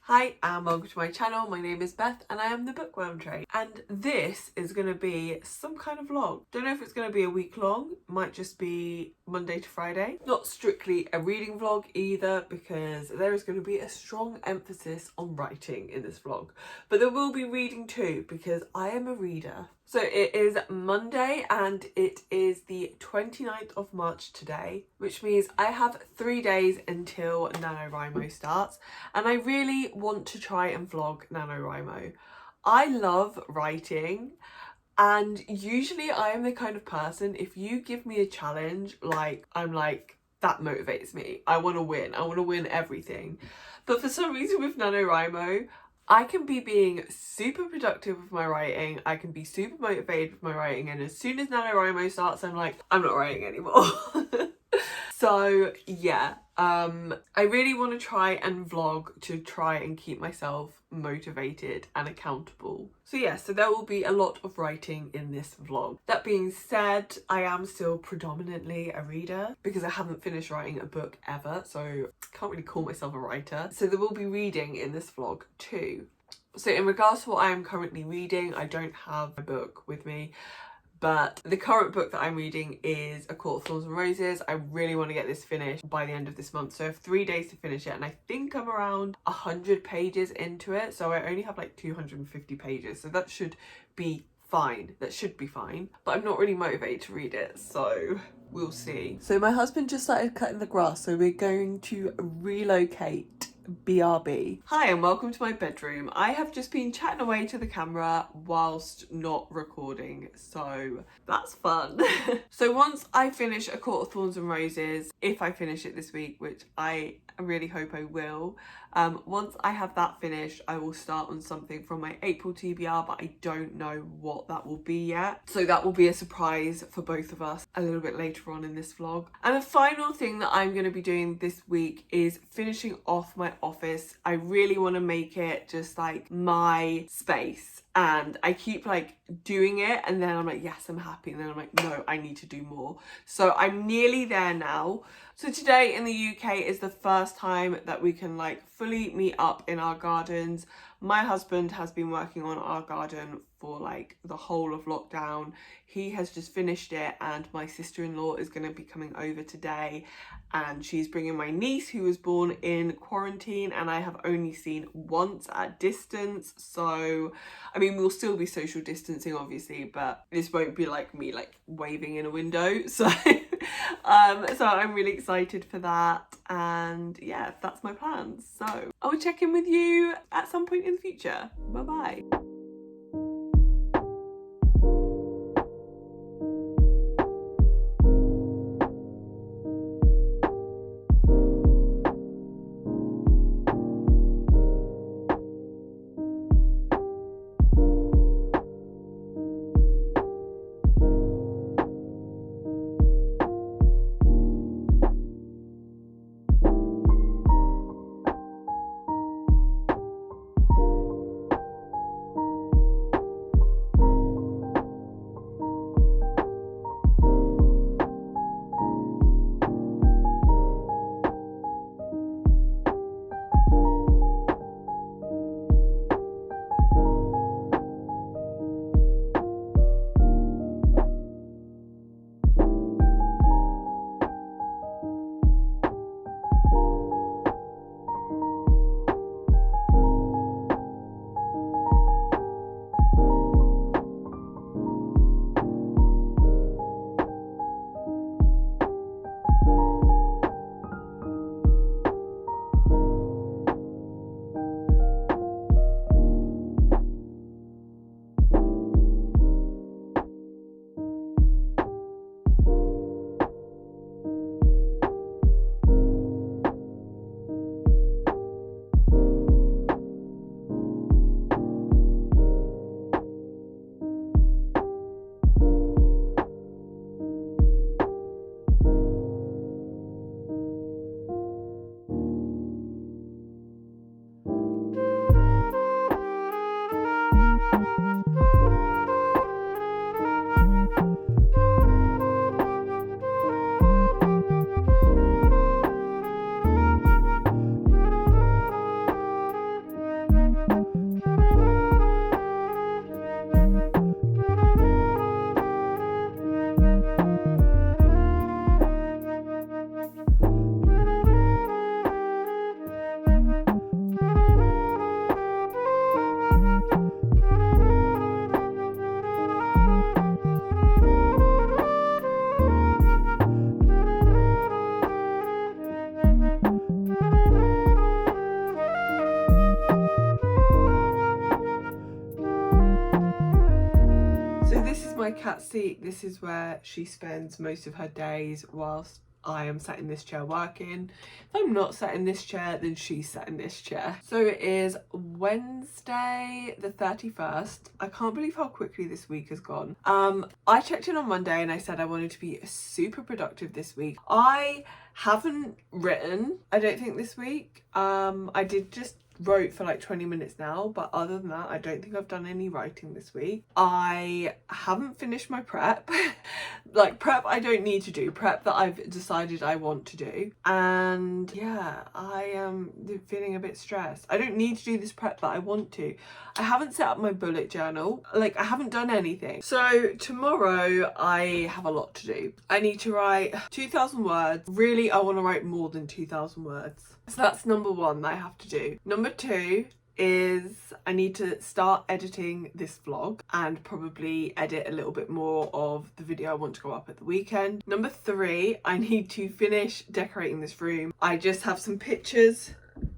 Hi and welcome to my channel. My name is Beth and I am the Bookworm Train, and this is going to be some kind of vlog. Don't know if it's going to be a week long, might just be Monday to Friday. Not strictly a reading vlog either, because there is going to be a strong emphasis on writing in this vlog, but there will be reading too because I am a reader. So it is Monday and it is the 29th of March today, which means I have 3 days until Nanowrimo starts, and I really want to try and vlog Nanowrimo. I love writing, and usually I am the kind of person, if you give me a challenge, I'm like, that motivates me. I want to win everything. But for some reason with Nanowrimo, I can be being super productive with my writing, I can be super motivated with my writing, and as soon as Nanowrimo starts, I'm like, I'm not writing anymore. So yeah, I really want to try and vlog to try and keep myself motivated and accountable. So yeah, so there will be a lot of writing in this vlog. That being said, I am still predominantly a reader because I haven't finished writing a book ever, so I can't really call myself a writer. So there will be reading in this vlog too. So in regards to what I am currently reading, I don't have a book with me. But the current book that I'm reading is A Court of Thorns and Roses. I really want to get this finished by the end of this month. So I have 3 days to finish it, and I think I'm around 100 pages into it. So I only have like 250 pages. So that should be fine. That should be fine. But I'm not really motivated to read it, so we'll see. So my husband just started cutting the grass, so we're going to relocate. BRB. Hi and welcome to my bedroom. I have just been chatting away to the camera whilst not recording, so that's fun. So once I finish A Court of Thorns and Roses, if I finish it this week, which I really hope I will, once I have that finished, I will start on something from my April TBR, but I don't know what that will be yet. So that will be a surprise for both of us a little bit later on in this vlog. And the final thing that I'm going to be doing this week is finishing off my office. I really want to make it just like my space, and I keep like doing it and then I'm like, yes, I'm happy, and then I'm like, no, I need to do more. So I'm nearly there now. So today in the UK is the first time that we can like fully meet up in our gardens. My husband has been working on our garden for like the whole of lockdown. He has just finished it, and my sister-in-law is going to be coming over today, and she's bringing my niece who was born in quarantine and I have only seen once at distance. So I mean, we'll still be social distancing obviously, but this won't be like me like waving in a window. So so I'm really excited for that, and yeah, that's my plans. So I will check in with you at some point in the future. Bye bye. my cat's seat. This is where she spends most of her days whilst I am sat in this chair working. If I'm not sat in this chair, then she's sat in this chair. So it is Wednesday the 31st. I can't believe how quickly this week has gone. I checked in on Monday and I said I wanted to be super productive this week. I haven't written, I don't think, this week. I did just wrote for like 20 minutes now, but other than that I don't think I've done any writing this week. I haven't finished my prep. Like prep I don't need to do, prep that I've decided I want to do, and yeah, I am feeling a bit stressed. I don't need to do this prep that I want to. I haven't set up my bullet journal, like I haven't done anything. So tomorrow I have a lot to do. I need to write 2,000 words. Really, I want to write more than 2,000 words. So that's number one that I have to do. Number two is I need to start editing this vlog and probably edit a little bit more of the video I want to go up at the weekend. Number three, I need to finish decorating this room. I just have some pictures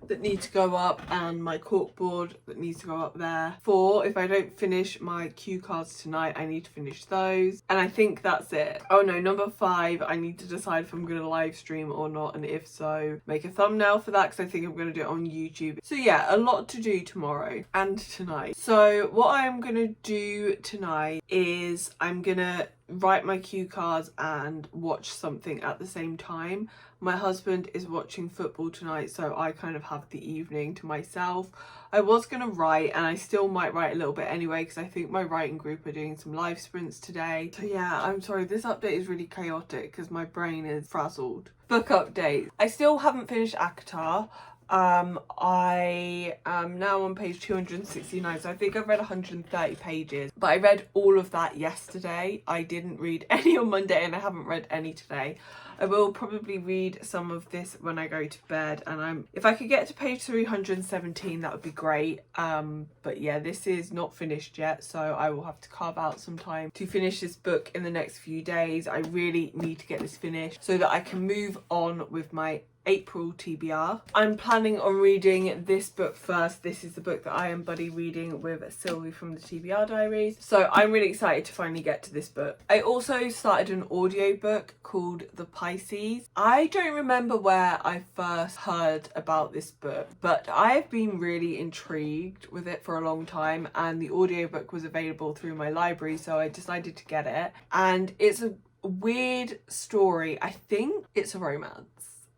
that need to go up and my corkboard that needs to go up there. Four, if I don't finish my cue cards tonight, I need to finish those. And I think that's it. Oh no, number five, I need to decide if I'm going to live stream or not, and if so, make a thumbnail for that because I think I'm going to do it on YouTube. So yeah, a lot to do tomorrow and tonight. So what I'm going to do tonight is I'm going to write my cue cards and watch something at the same time. My husband is watching football tonight, so I kind of have the evening to myself. I was going to write, and I still might write a little bit anyway because I think my writing group are doing some live sprints today. So yeah, I'm sorry, this update is really chaotic because my brain is frazzled. Book update. I still haven't finished ACOTAR. I am now on page 269, so I think I've read 130 pages, but I read all of that yesterday. I didn't read any on Monday and I haven't read any today. I will probably read some of this when I go to bed, and if I could get to page 317 that would be great. But yeah, this is not finished yet, so I will have to carve out some time to finish this book in the next few days. I really need to get this finished so that I can move on with my April TBR. I'm planning on reading this book first. This is the book that I am buddy reading with Sylvie from the TBR Diaries. So I'm really excited to finally get to this book. I also started an audiobook called The Pisces. I don't remember where I first heard about this book, but I've been really intrigued with it for a long time, and the audiobook was available through my library, so I decided to get it. And it's a weird story. I think it's a romance,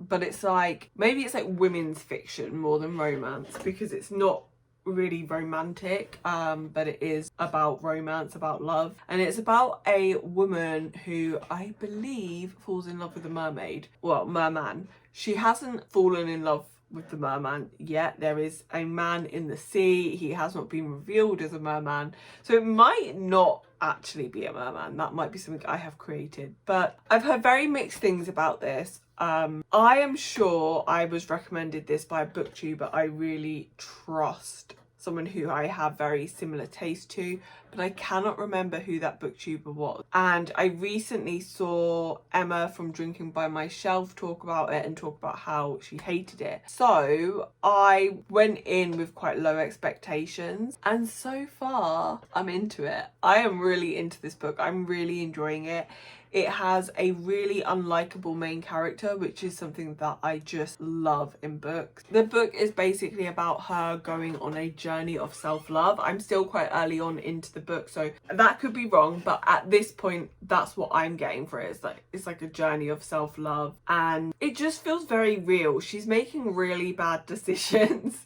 but it's like, maybe it's like women's fiction more than romance because it's not really romantic, but it is about romance, about love, and it's about a woman who I believe falls in love with a mermaid. Well, merman. She hasn't fallen in love with the merman yet. There is a man in the sea. He has not been revealed as a merman, so it might not actually be a merman. That might be something I have created, but I've heard very mixed things about this. I am sure I was recommended this by a booktuber I really trust, someone who I have very similar taste to, but I cannot remember who that booktuber was. And I recently saw Emma from Drinking by My Shelf talk about it and talk about how she hated it. So I went in with quite low expectations, and so far I'm into it. I am really into this book. I'm really enjoying it. It has a really unlikable main character, which is something that I just love in books. The book is basically about her going on a journey of self-love. I'm still quite early on into the book, so that could be wrong, but at this point, that's what I'm getting for it. It's like a journey of self-love, and it just feels very real. She's making really bad decisions.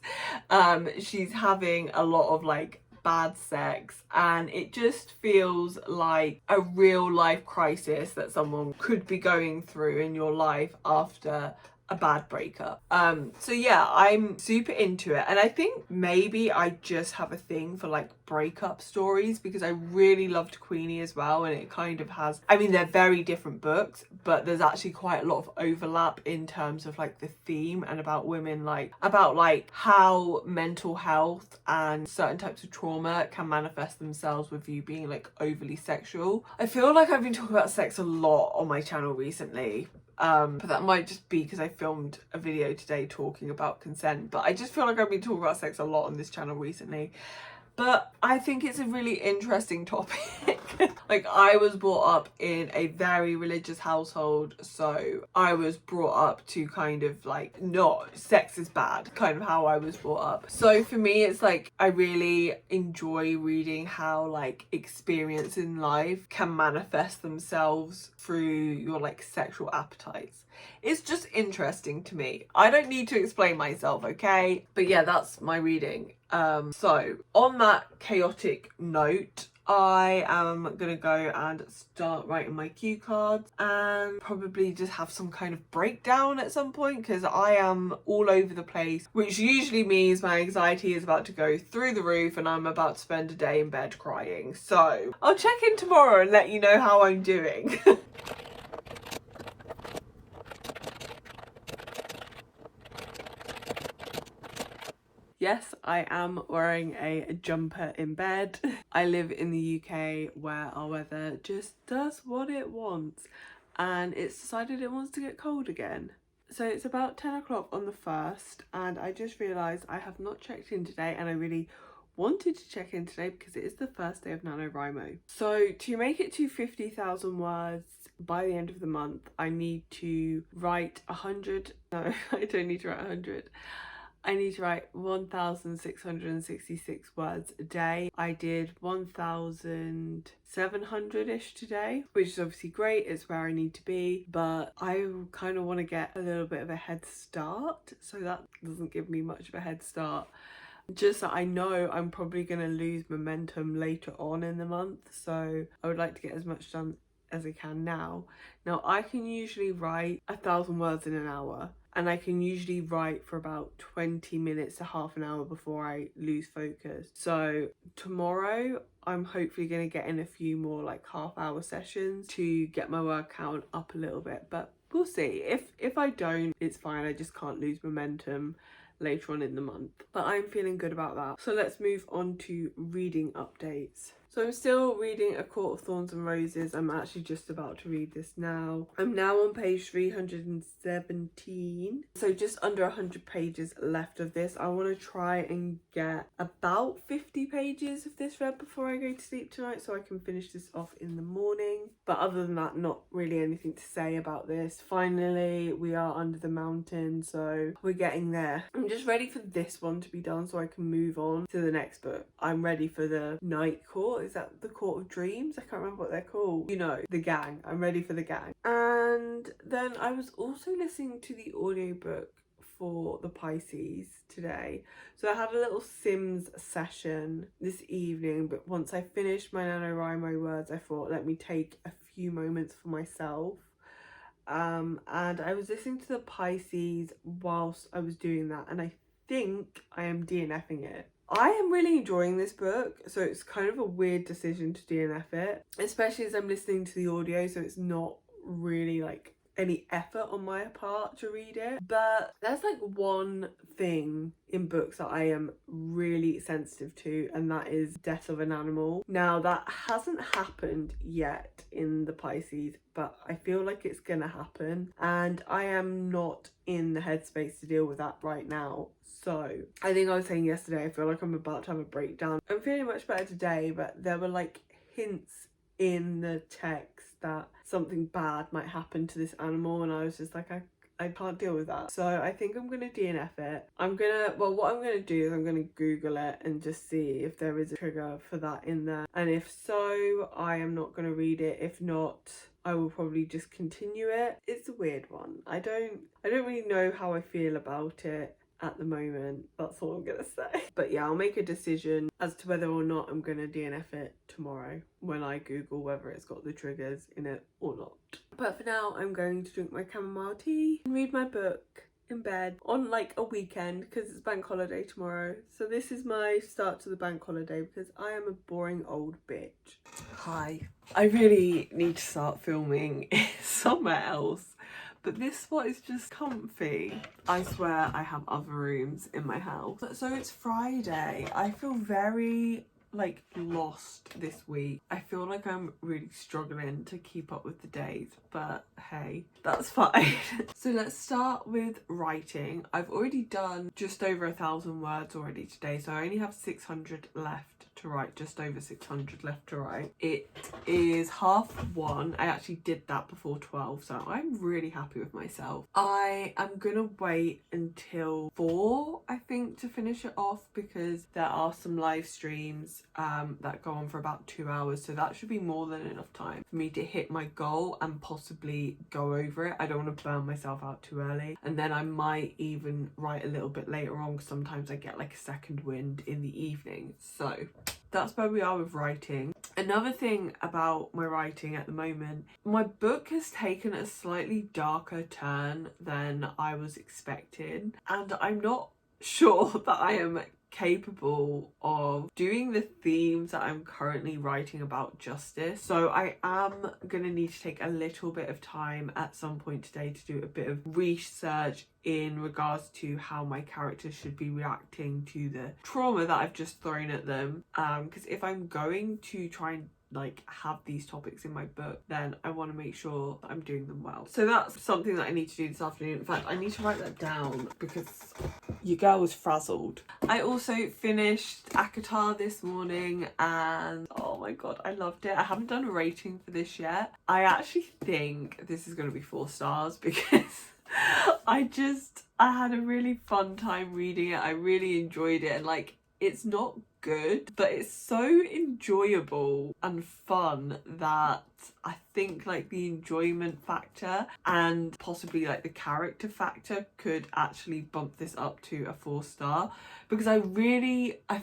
She's having a lot of like bad sex, and it just feels like a real life crisis that someone could be going through in your life after a bad breakup. So yeah, I'm super into it, and I think maybe I just have a thing for like breakup stories because I really loved Queenie as well, and it kind of has, I mean, they're very different books, but there's actually quite a lot of overlap in terms of like the theme and about women, like about like how mental health and certain types of trauma can manifest themselves with you being like overly sexual. I feel like I've been talking about sex a lot on my channel recently. But that might just be because I filmed a video today talking about consent, but I just feel like I've been talking about sex a lot on this channel recently. But I think it's a really interesting topic. Like, I was brought up in a very religious household, so I was brought up to kind of like, not sex is bad, kind of how I was brought up. So for me, it's like I really enjoy reading how like experience in life can manifest themselves through your like sexual appetites. It's just interesting to me. I don't need to explain myself, okay? But yeah, that's my reading. So on that chaotic note, I am gonna go and start writing my cue cards and probably just have some kind of breakdown at some point, because I am all over the place, which usually means my anxiety is about to go through the roof and I'm about to spend a day in bed crying. So I'll check in tomorrow and let you know how I'm doing. Yes, I am wearing a jumper in bed. I live in the UK where our weather just does what it wants, and it's decided it wants to get cold again. So it's about 10 o'clock on the 1st, and I just realised I have not checked in today, and I really wanted to check in today because it is the first day of NaNoWriMo. So to make it to 50,000 words by the end of the month, I need to write 100. No, I don't need to write 100. I need to write 1,666 words a day. I did 1,700-ish today, which is obviously great. It's where I need to be, but I kind of want to get a little bit of a head start, so that doesn't give me much of a head start. Just that I know I'm probably going to lose momentum later on in the month, so I would like to get as much done as I can now. Now, I can usually write 1,000 words in an hour, and I can usually write for about 20 minutes to half an hour before I lose focus. So tomorrow I'm hopefully going to get in a few more like half-hour sessions to get my word count up a little bit, but we'll see. If I don't, it's fine. I just can't lose momentum later on in the month, but I'm feeling good about that. So let's move on to reading updates. So I'm still reading A Court of Thorns and Roses. I'm actually just about to read this now. I'm now on page 317. So just under 100 pages left of this. I want to try and get about 50 pages of this read before I go to sleep tonight, so I can finish this off in the morning. But other than that, not really anything to say about this. Finally, we are under the mountain, so we're getting there. I'm just ready for this one to be done so I can move on to the next book. I'm ready for the Night Court. Is that the Court of Dreams? I can't remember what they're called. You know, the gang. I'm ready for the gang. And then I was also listening to the audiobook for the Pisces today. So I had a little Sims session this evening, but once I finished my NaNoWriMo words, I thought, let me take a few moments for myself. And I was listening to the Pisces whilst I was doing that, and I think I am DNFing it. I am really enjoying this book, so it's kind of a weird decision to DNF it, especially as I'm listening to the audio, so it's not really like any effort on my part to read it. But there's like one thing in books that I am really sensitive to, and that is death of an animal. Now, that hasn't happened yet in the Pisces, but I feel like it's gonna happen, and I am not in the headspace to deal with that right now. So I think I was saying yesterday, I feel like I'm about to have a breakdown. I'm feeling much better today, but there were like hints in the text that something bad might happen to this animal, and I was just like, I can't deal with that. So I think I'm gonna DNF it. What I'm gonna do is I'm gonna Google it and just see if there is a trigger for that in there, and if so, I am not gonna read it. If not, I will probably just continue it. It's a weird one. I don't really know how I feel about it at the moment. That's all I'm gonna say. But yeah, I'll make a decision as to whether or not I'm gonna DNF it tomorrow when I Google whether it's got the triggers in it or not. But for now, I'm going to drink my chamomile tea and read my book in bed on like a weekend because it's bank holiday tomorrow. So this is my start to the bank holiday because I am a boring old bitch. Hi. I really need to start filming somewhere else, but this spot is just comfy. I swear I have other rooms in my house. So it's Friday. I feel very like lost this week. I feel like I'm really struggling to keep up with the days, but hey, that's fine. So let's start with writing. I've already done just over 1,000 words already today, so I only have 600 left to write, just over 600 left to write. It is 1:30. I actually did that before 12, so I'm really happy with myself. I am gonna wait until 4, I think, to finish it off, because there are some live streams that go on for about 2 hours, so that should be more than enough time for me to hit my goal and possibly go over it. I don't want to burn myself out too early, and then I might even write a little bit later on, because sometimes I get like a second wind in the evening. So that's where we are with writing. Another thing about my writing at the moment, my book has taken a slightly darker turn than I was expecting, and I'm not sure that I am capable of doing the themes that I'm currently writing about justice. So I am gonna need to take a little bit of time at some point today to do a bit of research in regards to how my characters should be reacting to the trauma that I've just thrown at them, because if I'm going to try and like have these topics in my book, then I want to make sure that I'm doing them well. So that's something that I need to do this afternoon. In fact, I need to write that down because your girl was frazzled. I also finished Akatar this morning, and oh my god, I loved it. I haven't done a rating for this yet. I actually think this is going to be 4 stars because I had a really fun time reading it. I really enjoyed it, and like, it's not good, but it's so enjoyable and fun that I think like the enjoyment factor and possibly like the character factor could actually bump this up to a 4-star, because I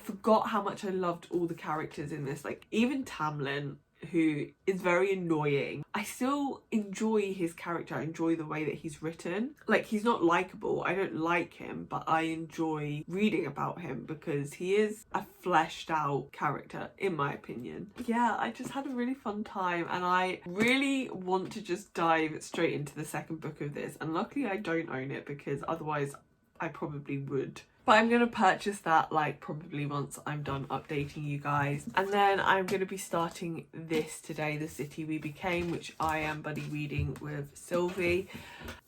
forgot how much I loved all the characters in this. Like, even Tamlin, who is very annoying, I still enjoy his character. I enjoy the way that he's written. Like, he's not likable, I don't like him, but I enjoy reading about him because he is a fleshed out character, in my opinion. Yeah, I just had a really fun time, and I really want to just dive straight into the second book of this, and luckily I don't own it, because otherwise I probably would. But I'm going to purchase that like probably once I'm done updating you guys. And then I'm going to be starting this today, The City We Became, which I am buddy reading with Sylvie.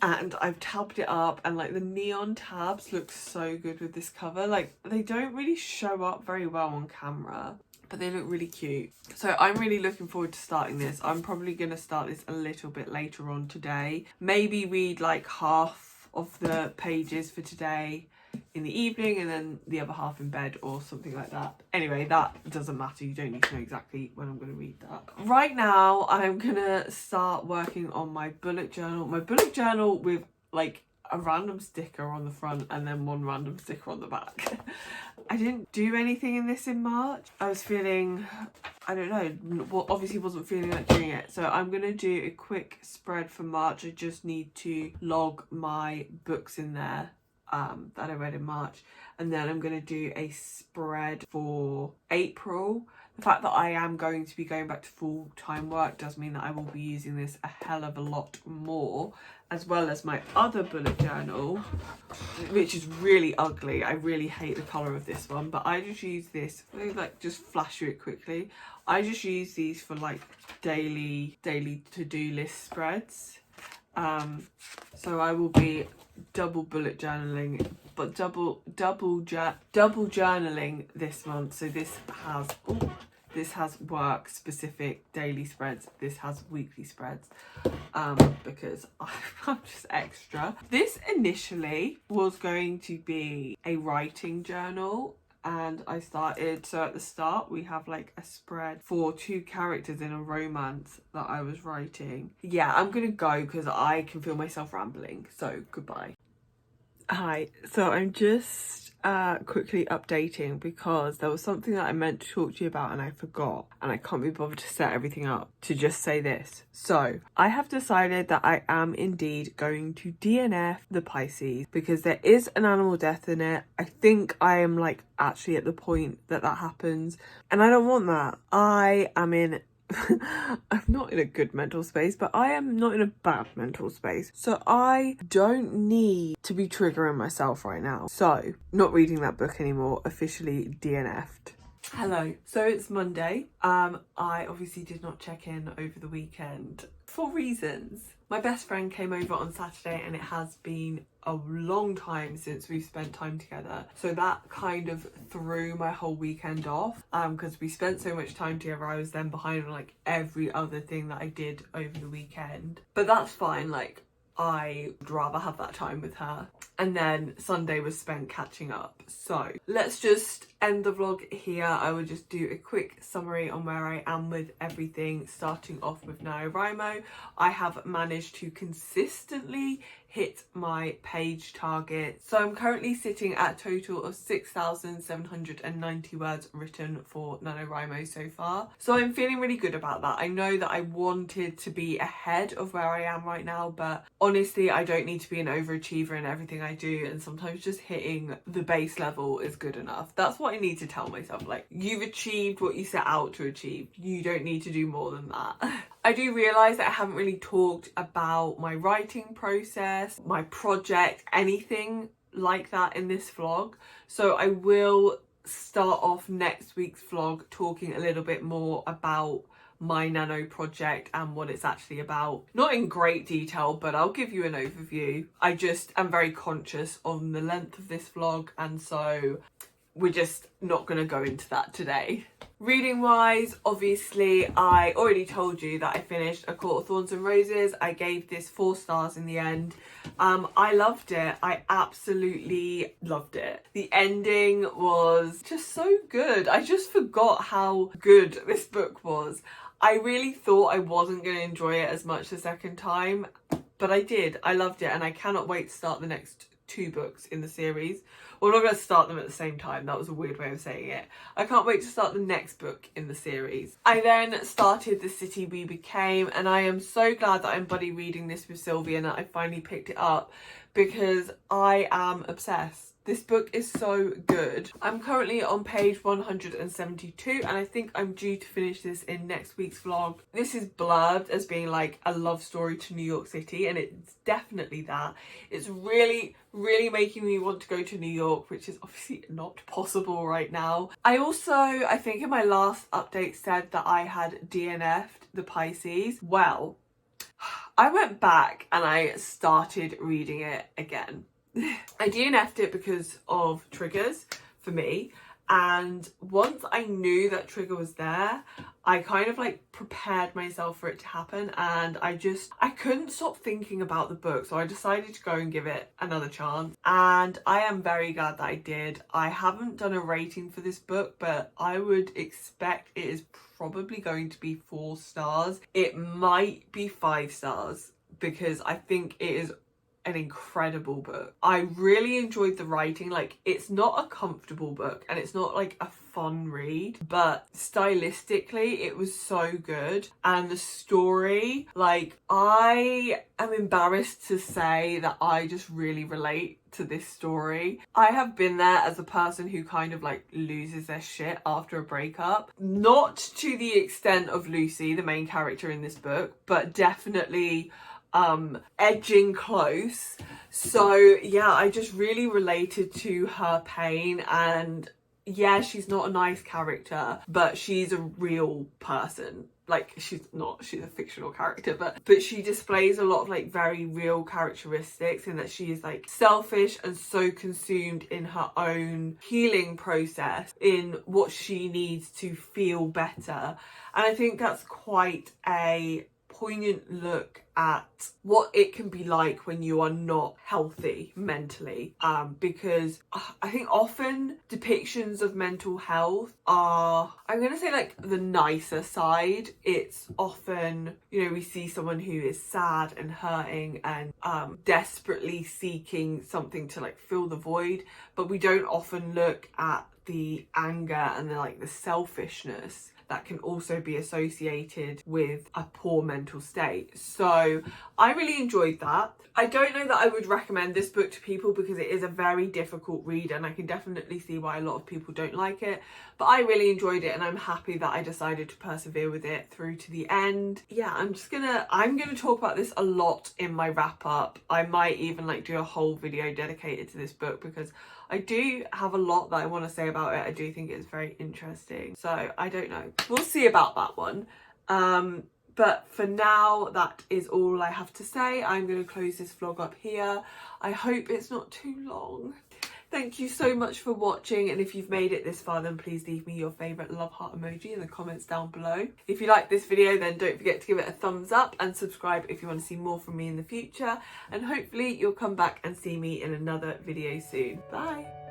And I've tabbed it up, and like the neon tabs look so good with this cover. Like, they don't really show up very well on camera, but they look really cute. So I'm really looking forward to starting this. I'm probably going to start this a little bit later on today. Maybe read like half of the pages for today in the evening and then the other half in bed or something like that. Anyway, that doesn't matter. You don't need to know exactly when I'm going to read that. Right now, I'm going to start working on my bullet journal. My bullet journal with like a random sticker on the front and then one random sticker on the back. I didn't do anything in this in March. I was feeling, I don't know, well, obviously wasn't feeling like doing it. So I'm going to do a quick spread for March. I just need to log my books in there that I read in March, and then I'm going to do a spread for April. The fact that I am going to be going back to full-time work does mean that I will be using this a hell of a lot more, as well as my other bullet journal, which is really ugly. I really hate the colour of this one, but I just use this, like, just flash through it quickly. I just use these for like daily to-do list spreads. So I will be double bullet journaling, but double journaling this month. So this has work specific daily spreads, this has weekly spreads, because I'm just extra. This initially was going to be a writing journal, and I started, so at the start we have like a spread for 2 characters in a romance that I was writing. Yeah, I'm gonna go because I can feel myself rambling, so goodbye. Hi, so I'm just quickly updating because there was something that I meant to talk to you about and I forgot, and I can't be bothered to set everything up to just say this. So I have decided that I am indeed going to DNF the Pisces because there is an animal death in it. I think I am like actually at the point that happens, and I don't want that. I am in I'm not in a good mental space, but I am not in a bad mental space. So I don't need to be triggering myself right now. So, not reading that book anymore, officially DNF'd. Hello. So it's Monday. I obviously did not check in over the weekend for reasons. My best friend came over on Saturday and it has been a long time since we've spent time together. So that kind of threw my whole weekend off because we spent so much time together. I was then behind on like every other thing that I did over the weekend. But that's fine. Like, I would rather have that time with her. And then Sunday was spent catching up. So let's just end the vlog here. I will just do a quick summary on where I am with everything, starting off with Nanowrimo. I have managed to consistently hit my page target. So I'm currently sitting at a total of 6,790 words written for Nanowrimo so far. So I'm feeling really good about that. I know that I wanted to be ahead of where I am right now, but honestly, I don't need to be an overachiever in everything I do, and sometimes just hitting the base level is good enough. That's what I need to tell myself. Like, you've achieved what you set out to achieve. You don't need to do more than that. I do realise that I haven't really talked about my writing process, my project, anything like that in this vlog. So I will start off next week's vlog talking a little bit more about my nano project and what it's actually about. Not in great detail, but I'll give you an overview. I just am very conscious on the length of this vlog, and so we're just not going to go into that today. Reading wise, obviously I already told you that I finished A Court of Thorns and Roses. I gave this 4 stars in the end. I loved it. I absolutely loved it. The ending was just so good. I just forgot how good this book was. I really thought I wasn't going to enjoy it as much the second time, but I did. I loved it, and I cannot wait to start the next 2 books in the series. Well, I'm not going to start them at the same time. That was a weird way of saying it. I can't wait to start the next book in the series. I then started The City We Became, and I am so glad that I'm buddy reading this with Sylvia and that I finally picked it up because I am obsessed. This book is so good. I'm currently on page 172 and I think I'm due to finish this in next week's vlog. This is blurbed as being like a love story to New York City, and it's definitely that. It's really making me want to go to New York, which is obviously not possible right now. I think in my last update said that I had DNF'd the Pisces. Well, I went back and I started reading it again. I DNF'd it because of triggers for me, and once I knew that trigger was there, I kind of like prepared myself for it to happen, and I couldn't stop thinking about the book, so I decided to go and give it another chance, and I am very glad that I did. I haven't done a rating for this book, but I would expect it is probably going to be 4 stars. It might be 5 stars because I think it is an incredible book. I really enjoyed the writing. Like, it's not a comfortable book and it's not like a fun read, but stylistically it was so good. And the story, like, I am embarrassed to say that I just really relate to this story. I have been there as a person who kind of like loses their shit after a breakup. Not to the extent of Lucy, the main character in this book, but definitely edging close. So yeah, I just really related to her pain, and yeah, she's not a nice character, but she's a real person. Like, she's a fictional character, but she displays a lot of like very real characteristics in that she is like selfish and so consumed in her own healing process, in what she needs to feel better. And I think that's quite a poignant look at what it can be like when you are not healthy mentally, because I think often depictions of mental health are, I'm gonna say, like the nicer side. It's often, you know, we see someone who is sad and hurting and desperately seeking something to like fill the void, but we don't often look at the anger and the selfishness that can also be associated with a poor mental state. So I really enjoyed that. I don't know that I would recommend this book to people because it is a very difficult read, and I can definitely see why a lot of people don't like it, but I really enjoyed it and I'm happy that I decided to persevere with it through to the end. Yeah, I'm gonna talk about this a lot in my wrap up. I might even like do a whole video dedicated to this book because I do have a lot that I want to say about it. I do think it's very interesting. So I don't know. We'll see about that one. But for now, that is all I have to say. I'm going to close this vlog up here. I hope it's not too long. Thank you so much for watching, and if you've made it this far, then please leave me your favourite love heart emoji in the comments down below. If you like this video, then don't forget to give it a thumbs up and subscribe if you want to see more from me in the future, and hopefully you'll come back and see me in another video soon. Bye!